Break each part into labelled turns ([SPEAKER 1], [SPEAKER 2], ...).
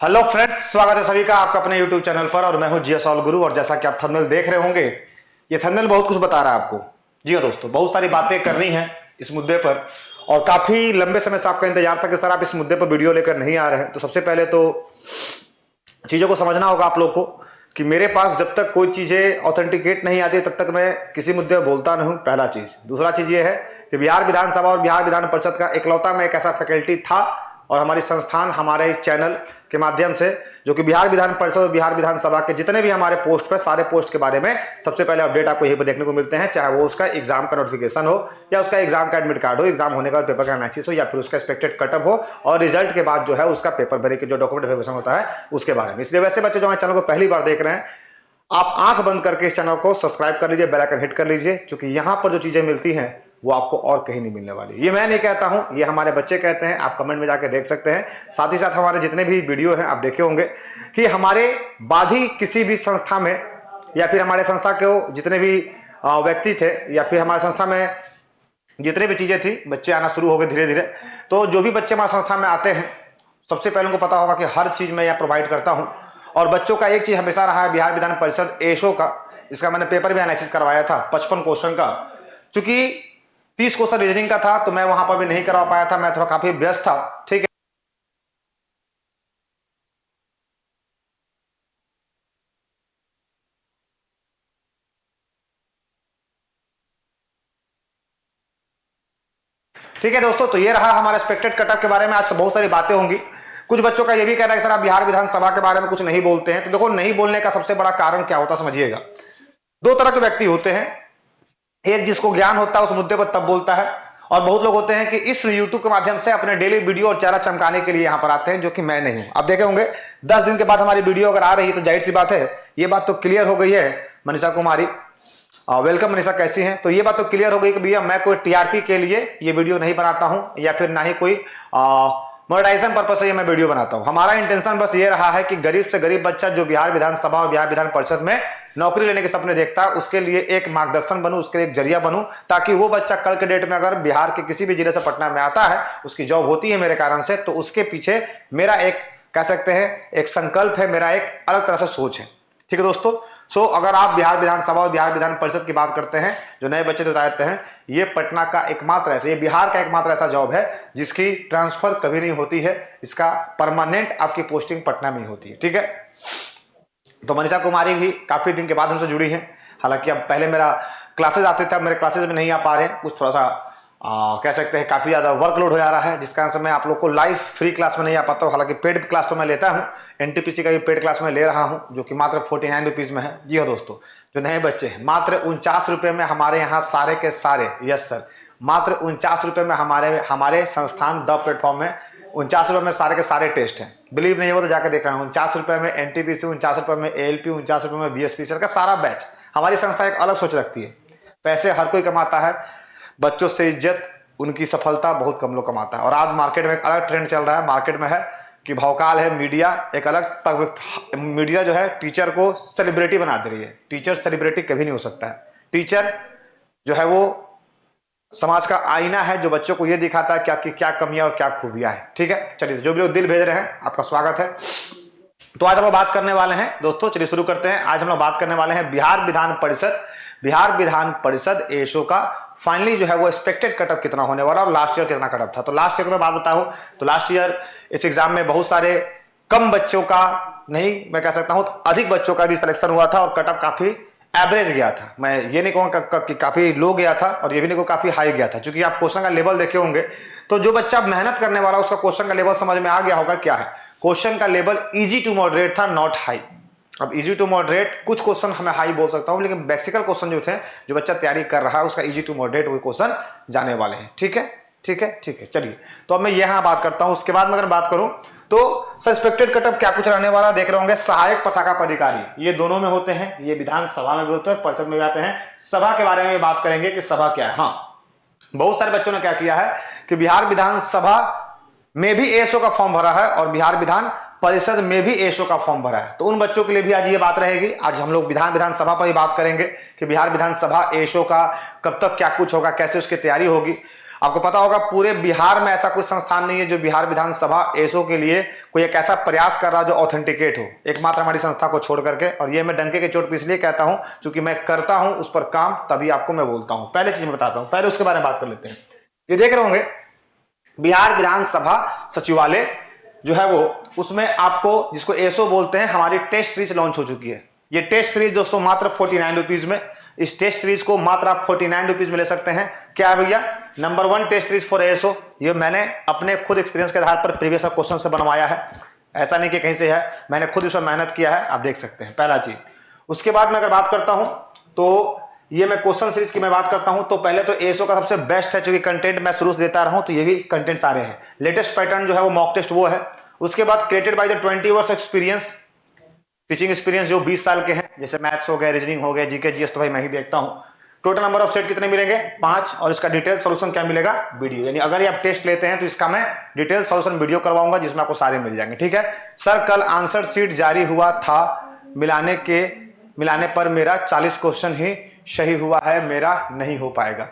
[SPEAKER 1] Hello friends, स्वागत है सभी का आपका अपने यूट्यूब चैनल पर। और मैं हूं जीएस ऑल गुरु। और जैसा कि आप थंबनेल देख रहे होंगे, ये थंबनेल बहुत कुछ बता रहा है आपको। जी हाँ दोस्तों, बहुत सारी बातें करनी है इस मुद्दे पर और काफी लंबे समय से आपका इंतजार था कि सर आप इस मुद्दे पर वीडियो लेकर नहीं आ रहे हैं। तो सबसे पहले तो चीजों को समझना होगा आप लोग को कि मेरे पास जब तक कोई चीजें ऑथेंटिकेट नहीं आती तब तक मैं किसी मुद्दे पर बोलता नहीं हूं, पहला चीज। दूसरा चीज ये है कि बिहार विधानसभा और बिहार विधान परिषद का इकलौता में एक ऐसा फैकल्टी था और हमारी संस्थान हमारे चैनल के माध्यम से, जो कि बिहार विधान परिषद और बिहार विधानसभा के जितने भी हमारे पोस्ट पे, सारे पोस्ट के बारे में सबसे पहले अपडेट आपको यहीं पर देखने को मिलते हैं। चाहे वो उसका एग्जाम का नोटिफिकेशन हो या उसका एग्जाम का एडमिट कार्ड हो, एग्जाम होने का पेपर का एनालिसिस हो या फिर उसका एक्सपेक्टेड कटअप हो और रिजल्ट के बाद जो है उसका पेपर भरे के जो डॉक्यूमेंट वेरिफिकेशन होता है उसके बारे में। इसलिए वैसे बच्चे जो हमारे चैनल को पहली बार देख रहे हैं, आप आंख बंद करके इस चैनल को सब्सक्राइब कर लीजिए, बेल आइकन हिट कर लीजिए, क्योंकि यहां पर जो चीजें मिलती हैं वो आपको और कहीं नहीं मिलने वाली। ये मैं नहीं कहता हूं, ये हमारे बच्चे कहते हैं। आप कमेंट में जाके देख सकते हैं। साथ ही साथ हमारे जितने भी वीडियो हैं आप देखे होंगे कि हमारे बाद ही किसी भी संस्था में या फिर हमारे संस्था के जितने भी व्यक्ति थे या फिर हमारे संस्था में जितने भी चीजें थी, बच्चे आना शुरू हो गए धीरे धीरे। तो जो भी बच्चे हमारे संस्था में आते हैं, सबसे पहले उनको पता होगा कि हर चीज मैं यहाँ प्रोवाइड करता हूँ। और बच्चों का एक चीज हमेशा रहा है, बिहार विधान परिषद एशो का, इसका मैंने पेपर भी एनालिसिस करवाया था 55 क्वेश्चन का। चूंकि 30 क्वेश्चन रीजनिंग का था तो मैं वहां पर भी नहीं करवा पाया था, मैं थोड़ा काफी व्यस्त था। ठीक है, ठीक है दोस्तों। तो ये रहा हमारे एक्सपेक्टेड कटअप के बारे में। आज बहुत सारी बातें होंगी। कुछ बच्चों का ये भी कहना है कि सर आप बिहार विधानसभा के बारे में कुछ नहीं बोलते हैं। तो देखो, नहीं बोलने का सबसे बड़ा कारण क्या होता है समझिएगा। दो तरह के व्यक्ति होते हैं, एक जिसको ज्ञान होता है उस मुद्दे पर तब बोलता है, और बहुत लोग होते हैं कि इस यूट्यूब के माध्यम से अपने डेली वीडियो और चेहरा चमकाने के लिए यहां पर आते हैं, जो कि मैं नहीं हूं। आप देखे होंगे 10 दिन के बाद हमारी वीडियो अगर आ रही है तो जाहिर सी बात है, ये बात तो क्लियर हो गई है। मनीषा कुमारी, वेलकम मनीषा, कैसी हैं? तो ये बात तो क्लियर हो गई कि भैया मैं कोई टीआरपी के लिए ये वीडियो नहीं बनाता हूं या फिर ना ही कोई मोनेटाइजेशन पर्पज से ये मैं वीडियो बनाता हूं। हमारा इंटेंशन बस ये रहा है कि गरीब से गरीब बच्चा जो बिहार विधानसभा और बिहार विधान परिषद में नौकरी लेने के सपने देखता है, उसके लिए एक मार्गदर्शन बनूं, उसके लिए एक जरिया बनूं, ताकि वो बच्चा कल के डेट में अगर बिहार के किसी भी जिले से पटना में आता है, उसकी जॉब होती है मेरे कारण से, तो उसके पीछे मेरा एक, कह सकते हैं, एक संकल्प है, मेरा एक अलग तरह से सोच है। ठीक है दोस्तों। सो अगर आप बिहार विधानसभा और बिहार विधान परिषद की बात करते हैं, जो नए बच्चे जो रहते हैं, ये पटना का एकमात्र ऐसा, ये बिहार का एकमात्र ऐसा जॉब है जिसकी ट्रांसफर कभी नहीं होती है। इसका परमानेंट आपकी पोस्टिंग पटना में ही होती है। ठीक है। तो मनीषा कुमारी भी काफी दिन के बाद हमसे जुड़ी हैं। हालांकि अब पहले मेरा क्लासेज आते थे, अब मेरे क्लासेज में नहीं आ पा रहे हैं, कुछ थोड़ा सा कह सकते हैं काफी ज्यादा वर्कलोड हो जा रहा है, जिस कारण से मैं आप लोग को लाइव फ्री क्लास में नहीं आ पाता हूँ। हालांकि पेड क्लास तो मैं लेता हूँ, एनटीपीसी का भी पेड क्लास में ले रहा हूँ, जो कि मात्र 49 रुपीज में है। जी हाँ दोस्तों, जो नए बच्चे हैं, मात्र 49 रुपए में हमारे यहाँ सारे के सारे, यस सर, मात्र 49 रुपए में हमारे संस्थान द प्लेटफॉर्म में 49 रुपए में सारे के सारे टेस्ट हैं। बिलीव नहीं हो तो जाकर देख रहा हूँ। 49 रुपए में एनटीपीसी, 49 रुपए में एएलपी, 49 रुपए में बीएसपी सर का सारा बैच। हमारी संस्था एक अलग सोच रखती है। पैसे हर कोई कमाता है, बच्चों से इज्जत, उनकी सफलता बहुत कम लोग कमाता है। और आज मार्केट में एक अलग ट्रेंड चल रहा है, मार्केट में है कि भौकाल है मीडिया, एक अलग मीडिया जो है टीचर को सेलिब्रिटी बना दे रही है। टीचर सेलिब्रिटी कभी नहीं हो सकता है। टीचर जो है वो समाज का आईना है, जो बच्चों को ये दिखाता है कि आपकी क्या कमियां और क्या खूबियां हैं। ठीक है, चलिए, जो भी लोग दिल भेज रहे हैं आपका स्वागत है। तो आज हम लोग बात करने वाले हैं दोस्तों, चलिए शुरू करते हैं। आज हम लोग बात करने वाले हैं बिहार विधान परिषद एशो का फाइनली जो है वो एक्सपेक्टेड कटअप कितना होने वाला और लास्ट ईयर कितना कटअप था। तो लास्ट ईयर में बात बताऊं तो लास्ट ईयर इस एग्जाम में बहुत सारे कम बच्चों का नहीं, मैं कह सकता हूं अधिक बच्चों का भी सिलेक्शन हुआ था और कटअप काफी एवरेज गया था। मैं ये नहीं कहूँगा कि काफी लो गया था और ये भी नहीं कहूँ काफी हाई गया था, क्योंकि आप क्वेश्चन का लेवल देखे होंगे तो जो बच्चा मेहनत करने वाला उसका क्वेश्चन का लेवल समझ में आ गया होगा क्या है। क्वेश्चन का लेवल इजी टू मॉडरेट था, नॉट हाई। अब इजी टू मॉडरेट, कुछ क्वेश्चन हमें हाई बोल सकता हूं, लेकिन बेसिकल क्वेश्चन जो थे, जो बच्चा तैयारी कर रहा है, उसका इजी टू मॉडरेट वो क्वेश्चन जाने वाले हैं। ठीक है, ठीक है, ठीक है। चलिए, तो अब मैं यहां बात करता हूं। उसके बाद में अगर बात करूं तो सर एक्सपेक्टेड कटअप क्या कुछ रहने वाला देख रहे होंगे। सहायक प्रशाखा पदाधिकारी ये दोनों में होते हैं, ये विधानसभा में भी होते हैं, परिषद में भी आते हैं। सभा के बारे में बात करेंगे कि सभा क्या है। हाँ, बहुत सारे बच्चों ने क्या किया है कि बिहार विधानसभा में भी एएसओ का फॉर्म भरा है और बिहार विधान परिषद में भी एएसओ का फॉर्म भरा है। तो उन बच्चों के लिए भी आज ये बात रहेगी। आज हम लोग विधानसभा पर ही बात करेंगे कि बिहार विधानसभा एएसओ का कब तक क्या कुछ होगा, कैसे उसकी तैयारी होगी। आपको पता होगा पूरे बिहार में ऐसा कोई संस्थान नहीं है जो बिहार विधानसभा एसओ के लिए कोई एक ऐसा प्रयास कर रहा जो ऑथेंटिकेट हो, एकमात्र हमारी संस्था को छोड़ करके। और ये मैं डंके के चोट पर इसलिए कहता हूं क्योंकि मैं करता हूं उस पर काम, तभी आपको मैं बोलता हूं। पहले चीज मैं बताता हूं, पहले उसके बारे में बात कर लेते हैं। ये देख रहे होंगे बिहार विधानसभा सचिवालय जो है वो, उसमें आपको जिसको एसओ बोलते हैं, हमारी टेस्ट सीरीज लॉन्च हो चुकी है। ये टेस्ट सीरीज दोस्तों मात्र 49 रुपीज में, इस टेस्ट सीरीज को मात्र आप 49 रुपीज में ले सकते हैं। क्या है भैया? Number 1 test series for SO. ये मैंने अपने खुद एक्सपीरियंस के आधार पर प्रीवियस क्वेश्चन से बनवाया है, ऐसा नहीं कि कहीं से है, मैंने खुद इस पर मेहनत किया है, आप देख सकते हैं, पहला चीज। उसके बाद मैं अगर बात करता हूं तो ये मैं क्वेश्चन सीरीज की मैं बात करता हूं तो पहले तो एसओ का सबसे बेस्ट है, क्योंकि कंटेंट मैं शुरू से देता रहा हूं, तो ये भी कंटेंट सारे हैं। लेटेस्ट पैटर्न जो है वो मॉक टेस्ट वो है। उसके बाद created by the 20 years experience, teaching experience जो 20 साल के हैं, जैसे मैथ्स हो गया, रीजनिंग हो गया, जीके जीएस तो भाई मैं ही देखता हूं। टोटल नंबर ऑफ सेट कितने मिलेंगे? 5। और इसका डिटेल सॉल्यूशन क्या मिलेगा? वीडियो। यानी अगर ये आप टेस्ट लेते हैं तो इसका मैं डिटेल सॉल्यूशन वीडियो करवाऊंगा जिसमें आपको सारे मिल जाएंगे, ठीक है। सर कल आंसर शीट जारी हुआ था, मिलाने पर मेरा 40 क्वेश्चन ही सही हुआ है, मेरा नहीं हो पाएगा।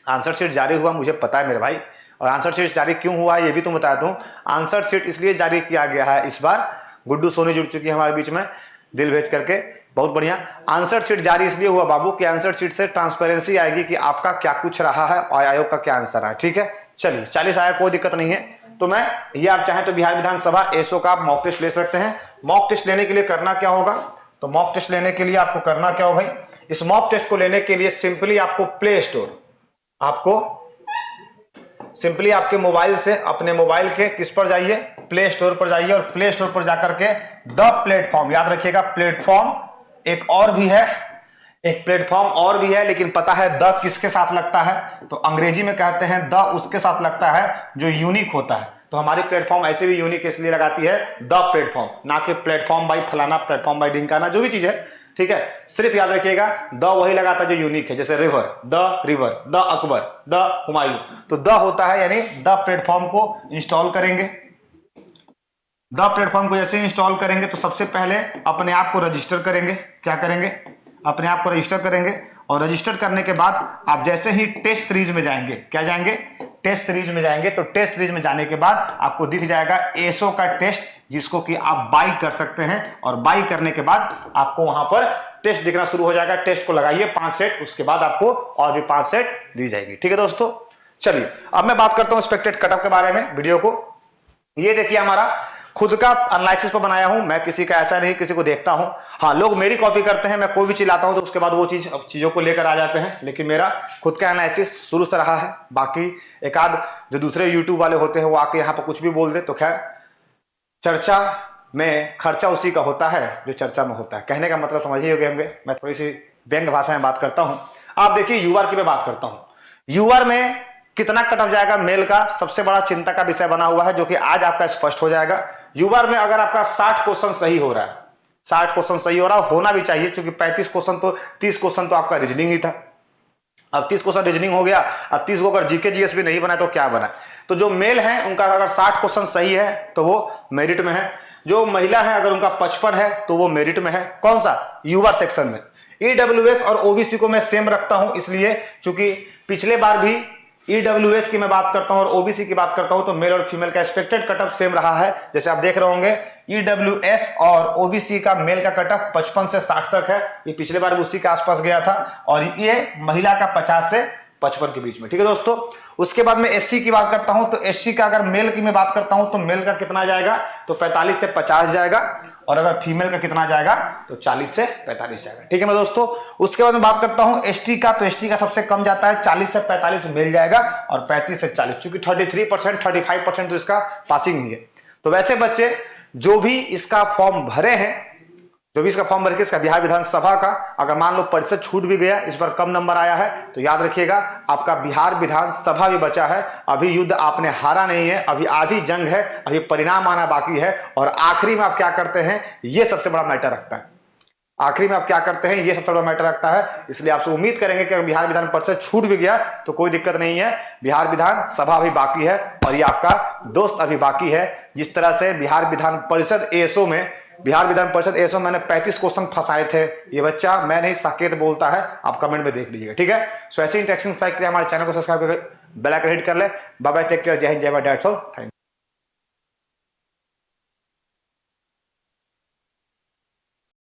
[SPEAKER 1] आंसर शीट जारी हुआ मुझे पता है मेरे भाई, और आंसर शीट जारी क्यों हुआ है ये भी तुम बता दूं। आंसर शीट इसलिए जारी किया गया है इस बार, गुड्डू सोनी जुड़ चुकी है हमारे बीच में दिल भेज करके, बहुत बढ़िया। आंसर शीट जारी इसलिए हुआ बाबू कि आंसर शीट से ट्रांसपेरेंसी आएगी कि आपका क्या कुछ रहा है और आयोग का क्या आंसर है, ठीक है। चलिए 40 आया, कोई दिक्कत नहीं है। तो मैं ये आप चाहें तो बिहार विधानसभा एसओ का आप मॉक टेस्ट ले सकते हैं। मॉक टेस्ट लेने के लिए करना क्या होगा? तो मॉक टेस्ट लेने के लिए आपको करना क्या हो भाई? इस मॉक टेस्ट को लेने के लिए सिंपली आपको प्ले स्टोर, सिंपली आपके मोबाइल से, अपने मोबाइल के किस पर जाइए? प्ले स्टोर पर जाइए, और प्ले स्टोर पर जाकर के द प्लेटफॉर्म, याद रखिएगा प्लेटफॉर्म एक और भी है, एक प्लेटफॉर्म और भी है, लेकिन पता है द किसके साथ लगता है? तो अंग्रेजी में कहते हैं द उसके साथ लगता है जो यूनिक होता है। तो हमारी प्लेटफॉर्म ऐसे भी यूनिक इसलिए लगाती है द प्लेटफॉर्म, ना कि प्लेटफॉर्म बाई फलाना, प्लेटफॉर्म बाई ढिंकाना, जो भी चीज है, ठीक है। सिर्फ याद रखिएगा द वही लगाता है जो यूनिक है, जैसे river, the Akbar, the Humayun, तो द होता है, यानी द प्लेटफॉर्म को इंस्टॉल करेंगे। द प्लेटफॉर्म को जैसे इंस्टॉल करेंगे तो सबसे पहले अपने आप को रजिस्टर करेंगे। क्या करेंगे? अपने आप को रजिस्टर करेंगे, और रजिस्टर करने के बाद आप जैसे ही टेस्ट सीरीज में जाएंगे, क्या जाएंगे? टेस्ट सीरीज में जाएंगे। तो टेस्ट सीरीज में जाने के बाद आपको दिख जाएगा एसओ का टेस्ट, जिसको कि आप बाई कर सकते हैं, और बाई करने के बाद आपको वहां पर टेस्ट दिखना शुरू हो जाएगा। टेस्ट को लगाइए 5 सेट, उसके बाद आपको और भी 5 सेट दी जाएगी, ठीक है दोस्तों। चलिए अब मैं बात करता हूं एक्सपेक्टेड कटऑफ के बारे में। वीडियो को ये देखिए, हमारा खुद का एनालिसिस पर बनाया हूं मैं, किसी का ऐसा नहीं, किसी को देखता हूं। हाँ, लोग मेरी कॉपी करते हैं, मैं कोई भी चीज लाता हूं तो उसके बाद वो चीजों को लेकर आ जाते हैं, लेकिन मेरा खुद का एनालिसिस शुरू से रहा है। बाकी एक आध जो दूसरे यूट्यूब वाले होते हैं वो आके यहाँ पर कुछ भी बोल दे, तो खैर चर्चा में खर्चा उसी का होता है जो चर्चा में होता है। कहने का मतलब समझ ही हो गए होंगे, मैं थोड़ी सी व्यंग्य भाषा में बात करता हूं। आप देखिए यूआर की मैं बात करता हूं। यूआर में कितना कटऑफ जाएगा मेल का सबसे बड़ा चिंता का विषय बना हुआ है, जो कि आज आपका स्पष्ट हो जाएगा। यूआर में अगर आपका 60 क्वेश्चन सही हो रहा है, 60 क्वेश्चन सही हो रहा होना भी चाहिए, क्योंकि 35 क्वेश्चन तो 30 क्वेश्चन तो आपका रीजनिंग ही था। अब 30 क्वेश्चन रीजनिंग हो गया, अब 30 को अगर जीके जीएस भी नहीं बना तो क्या बना? तो जो मेल है उनका अगर 60 क्वेश्चन सही है तो वो मेरिट में है। जो महिला है अगर उनका 55 है तो वो मेरिट में है। कौन सा? यूआर सेक्शन में। ईडब्ल्यूएस और ओबीसी को मैं सेम रखता हूं, इसलिए क्योंकि पिछले बार भी ईडब्ल्यूएस की मैं बात करता हूं और ओबीसी की बात करता हूं तो मेल और फीमेल का एक्सपेक्टेड कटऑफ सेम रहा है। जैसे आप देख रहे होंगे ईडब्ल्यूएस और ओबीसी का मेल का कटऑफ 55 से 60 तक है, ये पिछले बार भी उसी के आसपास गया था, और ये महिला का 50 से 55 के बीच में, ठीक है दोस्तों। उसके बाद में एससी की बात करता हूं तो एससी का अगर मेल की मैं बात करता हूं तो मेल का कितना जाएगा? तो 45 से 50 जाएगा, और अगर फीमेल का कितना जाएगा? तो 40 से 45 जाएगा, ठीक है मैं दोस्तों। उसके बाद में बात करता हूं एसटी का, तो एसटी का सबसे कम जाता है, 40 से 45 मिल जाएगा, और 35 से 40, चूंकि 33% 35% तो इसका पासिंग ही है। तो वैसे बच्चे जो भी इसका फॉर्म भरे हैं, जो भी इसका फॉर्म भर के इसका बिहार विधानसभा का, अगर मान लो परिषद छूट भी गया, इस पर कम नंबर आया है, तो याद रखिएगा आपका बिहार विधानसभा भी बचा है। अभी युद्ध आपने हारा नहीं है, अभी आधी जंग है, अभी परिणाम आना बाकी है, और आखिरी में आप क्या करते हैं ये सबसे बड़ा मैटर रखता है। आखिरी में आप क्या करते हैं ये सबसे बड़ा मैटर रखता है। इसलिए आपसे उम्मीद करेंगे कि अगर बिहार विधान परिषद छूट भी गया तो कोई दिक्कत नहीं है, बिहार विधानसभा अभी बाकी है, और ये आपका दोस्त अभी बाकी है। जिस तरह से बिहार विधान परिषद एएसओ में, बिहार विधान परिषद एएसओ मैंने 35 क्वेश्चन फंसाए थे, ये बच्चा मैं नहीं साकेत बोलता है, आप कमेंट में देख लीजिएगा, ठीक है। सो ऐसे इंटरेक्शन फाइल के लिए हमारे चैनल को सब्सक्राइब बेल आइकन हिट कर ले। बाय बाय, टेक केयर, जय हिंद, जय भारत, दैट्स ऑल, थैंक